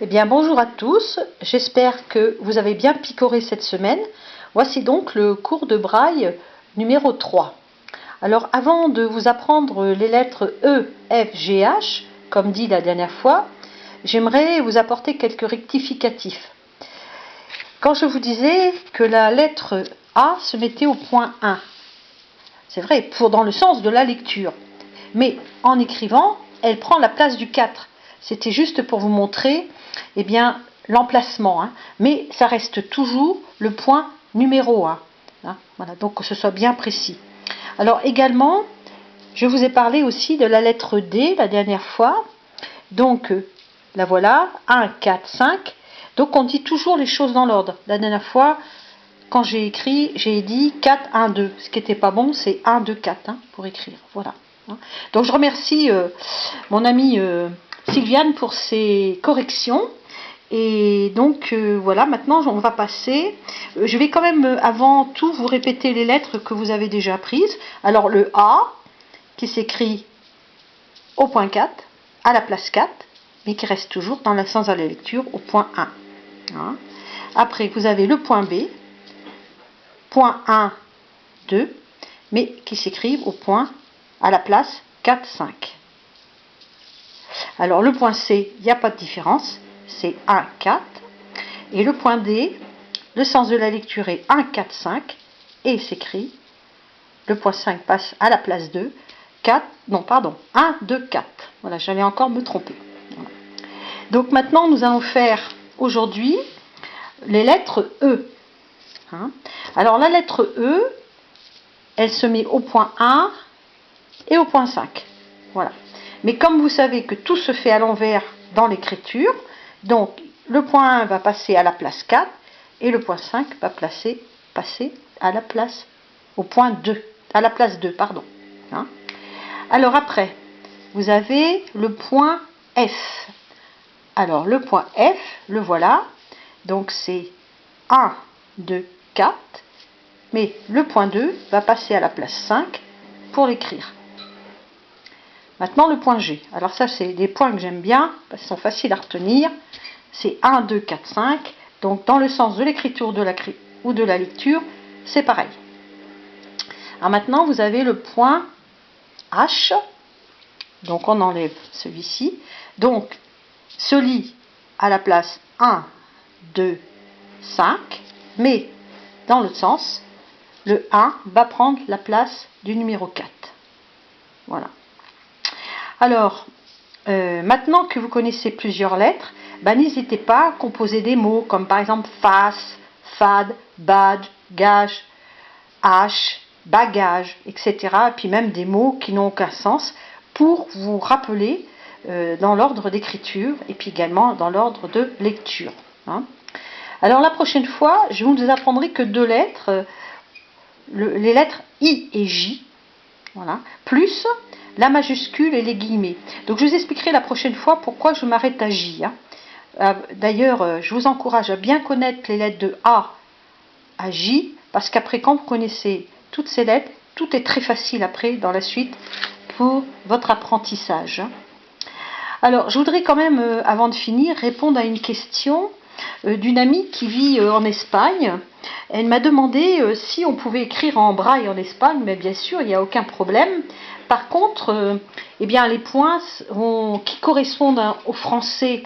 Eh bien bonjour à tous, j'espère que vous avez bien picoré cette semaine. Voici donc le cours de braille numéro 3. Alors avant de vous apprendre les lettres E, F, G, H, comme dit la dernière fois, j'aimerais vous apporter quelques rectificatifs. Quand je vous disais que la lettre A se mettait au point 1, c'est vrai, dans le sens de la lecture, mais en écrivant, elle prend la place du 4. C'était juste pour vous montrer l'emplacement, mais ça reste toujours le point numéro 1. Voilà, donc que ce soit bien précis. Alors également, je vous ai parlé aussi de la lettre D la dernière fois. Donc la voilà, 1, 4, 5. Donc on dit toujours les choses dans l'ordre. La dernière fois, quand j'ai écrit, j'ai dit 4, 1, 2. Ce qui n'était pas bon, c'est 1, 2, 4 pour écrire. Voilà. Donc je remercie mon amie Sylviane pour ses corrections. Et donc voilà, maintenant on va passer. Je vais quand même avant tout vous répéter les lettres que vous avez déjà prises. Alors le A qui s'écrit au point 4, à la place 4, mais qui reste toujours dans le sens de la lecture au point 1. Après vous avez le point B, point 1, 2, mais qui s'écrivent au point à la place 4, 5. Alors le point C, il n'y a pas de différence, c'est 1, 4. Et le point D, le sens de la lecture est 1, 4, 5 et s'écrit, le point 5 passe à la place 2, 4, non pardon, 1, 2, 4. Voilà, j'allais encore me tromper. Voilà. Donc maintenant nous allons faire aujourd'hui les lettres E. Alors la lettre E, elle se met au point 1 et au point 5. Voilà. Mais comme vous savez que tout se fait à l'envers dans l'écriture, donc le point 1 va passer à la place 4 et le point 5 va passer à la place au point 2, à la place 2, pardon. Alors après, vous avez le point F. Alors le point F, le voilà. Donc c'est 1, 2, 4, mais le point 2 va passer à la place 5 pour l'écrire. Maintenant le point G. Alors ça c'est des points que j'aime bien, parce qu'ils sont faciles à retenir. C'est 1, 2, 4, 5. Donc dans le sens de l'écriture ou de la lecture, c'est pareil. Alors maintenant vous avez le point H. Donc on enlève celui-ci. Donc se lit à la place 1, 2, 5. Mais dans l'autre sens, le 1 va prendre la place du numéro 4. Voilà. Alors, maintenant que vous connaissez plusieurs lettres, n'hésitez pas à composer des mots comme par exemple face, fade, badge, gage, hache, bagage, etc. Et puis même des mots qui n'ont aucun sens pour vous rappeler dans l'ordre d'écriture et puis également dans l'ordre de lecture. Alors la prochaine fois, je ne vous apprendrai que deux lettres, les lettres I et J, voilà, plus la majuscule et les guillemets. Donc je vous expliquerai la prochaine fois pourquoi je m'arrête à J. D'ailleurs, je vous encourage à bien connaître les lettres de A à J, parce qu'après, quand vous connaissez toutes ces lettres, tout est très facile après, dans la suite, pour votre apprentissage. Alors, je voudrais quand même, avant de finir, répondre à une question d'une amie qui vit en Espagne. Elle m'a demandé si on pouvait écrire en braille en Espagne, mais bien sûr, il n'y a aucun problème. Par contre, les points qui correspondent au français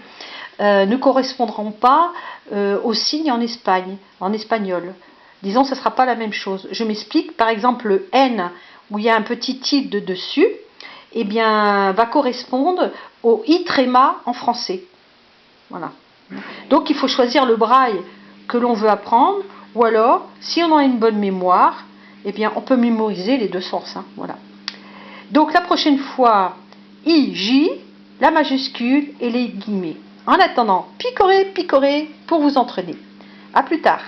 ne correspondront pas aux signes en Espagne, en espagnol. Disons, ce ne sera pas la même chose. Je m'explique. Par exemple, le N, où il y a un petit tilde dessus, va correspondre au I tréma en français. Voilà. Donc, il faut choisir le braille que l'on veut apprendre, ou alors, si on a une bonne mémoire, on peut mémoriser les deux sens. Voilà. Donc, la prochaine fois, I, J, la majuscule et les guillemets. En attendant, picorez, picorez pour vous entraîner. À plus tard.